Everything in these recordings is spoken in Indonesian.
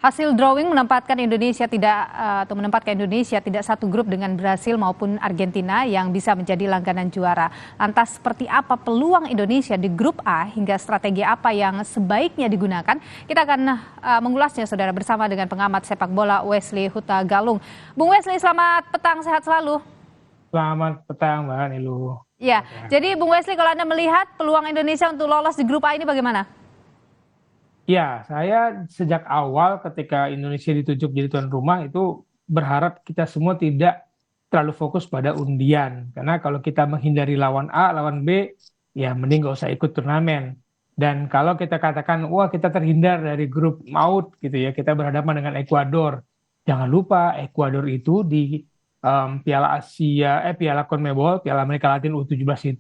Hasil drawing menempatkan Indonesia tidak satu grup dengan Brasil maupun Argentina yang bisa menjadi langganan juara. Lantas seperti apa peluang Indonesia di grup A hingga strategi apa yang sebaiknya digunakan? Kita akan mengulasnya saudara bersama dengan pengamat sepak bola Wesley Huta Galung. Bung Wesley, selamat petang, sehat selalu. Selamat petang Mbak Nilu. Ya, jadi Bung Wesley, kalau Anda melihat peluang Indonesia untuk lolos di grup A ini bagaimana? Ya, saya sejak awal ketika Indonesia ditunjuk jadi tuan rumah itu berharap kita semua tidak terlalu fokus pada undian. Karena kalau kita menghindari lawan A, lawan B, ya mending nggak usah ikut turnamen. Dan kalau kita katakan, wah kita terhindar dari grup maut gitu ya, kita berhadapan dengan Ekuador. Jangan lupa Ekuador itu di Piala Asia, Piala CONMEBOL, Piala Amerika Latin U17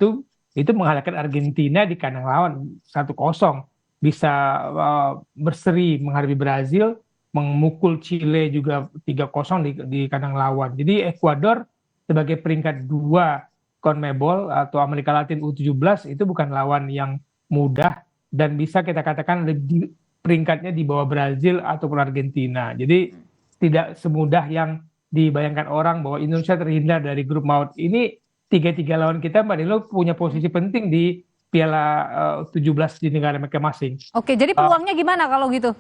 itu mengalahkan Argentina di kandang lawan 1-0, bisa berseri menghadapi Brazil, memukul Chile juga 3-0 di kandang lawan. Jadi Ekuador sebagai peringkat 2 CONMEBOL atau Amerika Latin U17 itu bukan lawan yang mudah dan bisa kita katakan peringkatnya di bawah Brazil ataupun Argentina. Jadi tidak semudah yang dibayangkan orang bahwa Indonesia terhindar dari grup maut. Ini tiga lawan kita Mbak Nilo punya posisi penting di Piala 17 di negara masing-masing. Oke, jadi peluangnya gimana kalau gitu?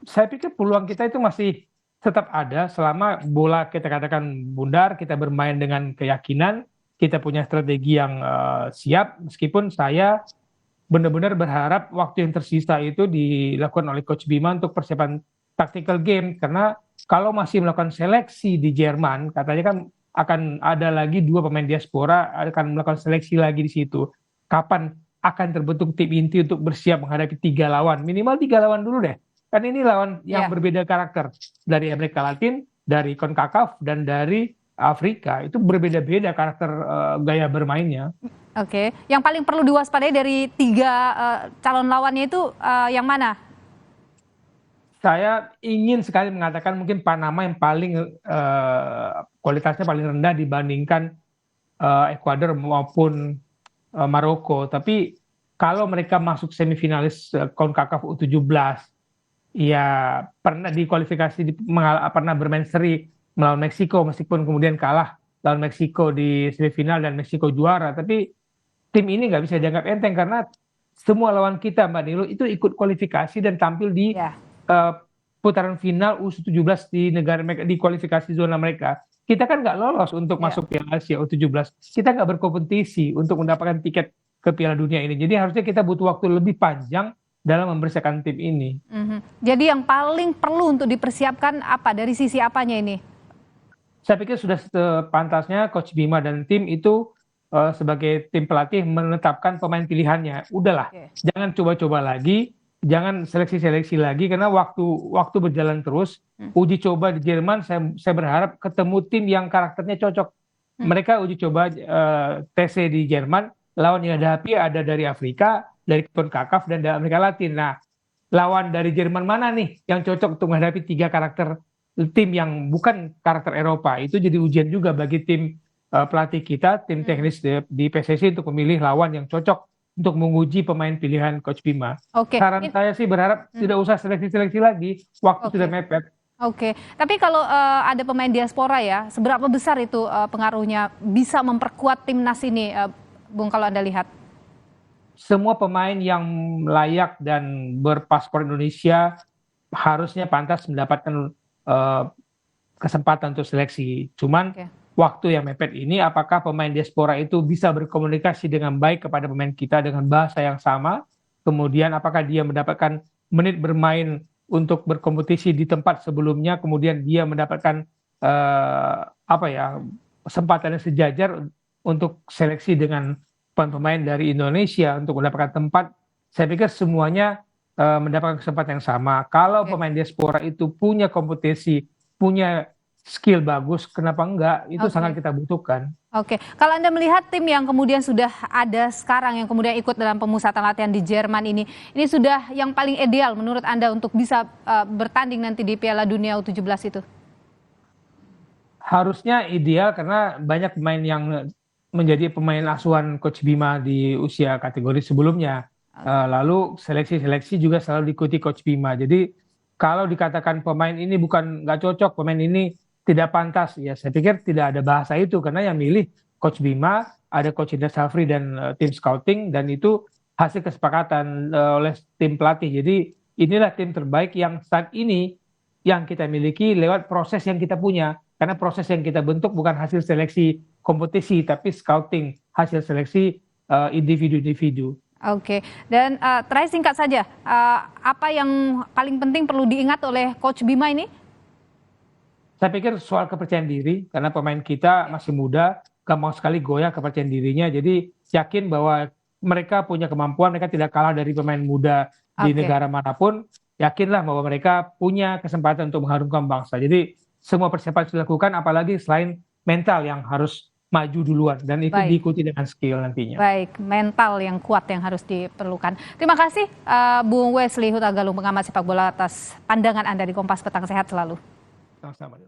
Saya pikir peluang kita itu masih tetap ada selama bola kita katakan bundar, kita bermain dengan keyakinan, kita punya strategi yang siap, meskipun saya benar-benar berharap waktu yang tersisa itu dilakukan oleh Coach Bima untuk persiapan tactical game, karena kalau masih melakukan seleksi di Jerman, katanya kan akan ada lagi 2 pemain diaspora akan melakukan seleksi lagi di situ. Kapan akan terbentuk tim inti untuk bersiap menghadapi 3 lawan, minimal 3 lawan dulu deh. Kan ini lawan yang berbeda karakter, dari Amerika Latin, dari CONCACAF, dan dari Afrika. Itu berbeda-beda karakter gaya bermainnya. Oke, yang paling perlu diwaspadai dari 3 calon lawannya itu yang mana? Saya ingin sekali mengatakan mungkin Panama yang paling kualitasnya paling rendah dibandingkan Ekuador maupun Maroko. Tapi kalau mereka masuk semifinalis CONCACAF U17, ya pernah di kualifikasi pernah bermain seri melawan Meksiko, meskipun kemudian kalah lawan Meksiko di semifinal dan Meksiko juara. Tapi tim ini nggak bisa dianggap enteng karena semua lawan kita Mbak Nilu itu ikut kualifikasi dan tampil di putaran final U17 di negara mereka, di kualifikasi zona mereka. Kita kan nggak lolos untuk masuk Piala Asia U17. Kita nggak berkompetisi untuk mendapatkan tiket ke Piala Dunia ini. Jadi harusnya kita butuh waktu lebih panjang dalam mempersiapkan tim ini. Jadi yang paling perlu untuk dipersiapkan apa? Dari sisi apanya ini? Saya pikir sudah sepantasnya Coach Bima dan tim itu sebagai tim pelatih menetapkan pemain pilihannya. Udahlah, jangan coba-coba lagi, jangan seleksi-seleksi lagi, karena waktu berjalan terus. Uji coba di Jerman, saya berharap ketemu tim yang karakternya cocok. Mereka uji coba TC di Jerman, lawan yang dihadapi ada dari Afrika, dari CONCACAF, dan dari Amerika Latin. Nah, lawan dari Jerman mana nih yang cocok untuk menghadapi 3 karakter tim yang bukan karakter Eropa? Itu jadi ujian juga bagi tim pelatih kita, tim teknis di PSSI untuk memilih lawan yang cocok untuk menguji pemain pilihan Coach Bima. Saran saya sih berharap tidak usah seleksi-seleksi lagi, waktu sudah mepet. Tapi kalau ada pemain diaspora ya, seberapa besar itu pengaruhnya bisa memperkuat timnas ini, Bung, kalau Anda lihat? Semua pemain yang layak dan berpaspor Indonesia harusnya pantas mendapatkan kesempatan untuk seleksi. Cuman waktu yang mepet ini, apakah pemain diaspora itu bisa berkomunikasi dengan baik kepada pemain kita dengan bahasa yang sama? Kemudian apakah dia mendapatkan menit bermain untuk berkompetisi di tempat sebelumnya? Kemudian dia mendapatkan kesempatan yang sejajar untuk seleksi dengan pemain dari Indonesia untuk mendapatkan tempat. Saya pikir semuanya mendapatkan kesempatan yang sama. Kalau pemain diaspora itu punya kompetisi, punya skill bagus, kenapa enggak? Itu sangat kita butuhkan. Kalau Anda melihat tim yang kemudian sudah ada sekarang, yang kemudian ikut dalam pemusatan latihan di Jerman ini sudah yang paling ideal menurut Anda untuk bisa bertanding nanti di Piala Dunia U17 itu? Harusnya ideal karena banyak pemain yang menjadi pemain asuhan Coach Bima di usia kategori sebelumnya. Lalu seleksi-seleksi juga selalu diikuti Coach Bima. Jadi kalau dikatakan pemain ini bukan nggak cocok, pemain ini tidak pantas, ya saya pikir tidak ada bahasa itu karena yang milih Coach Bima, ada Coach Indra Safri dan tim scouting, dan itu hasil kesepakatan oleh tim pelatih. Jadi inilah tim terbaik yang saat ini yang kita miliki lewat proses yang kita punya. Karena proses yang kita bentuk bukan hasil seleksi kompetisi, tapi scouting, hasil seleksi individu-individu. Oke, dan terakhir singkat saja, apa yang paling penting perlu diingat oleh Coach Bima ini? Saya pikir soal kepercayaan diri, karena pemain kita masih muda, gampang sekali goyah kepercayaan dirinya. Jadi yakin bahwa mereka punya kemampuan, mereka tidak kalah dari pemain muda di Oke, negara manapun. Yakinlah bahwa mereka punya kesempatan untuk mengharumkan bangsa. Jadi semua persiapan sudah dilakukan, apalagi selain mental yang harus maju duluan, dan itu baik. diikuti dengan skill nantinya. Baik, mental yang kuat yang harus diperlukan. Terima kasih Bung Wesley Hutagalung, pengamat sepak bola atas pandangan Anda di Kompas Petang. Sehat selalu. Sama-sama.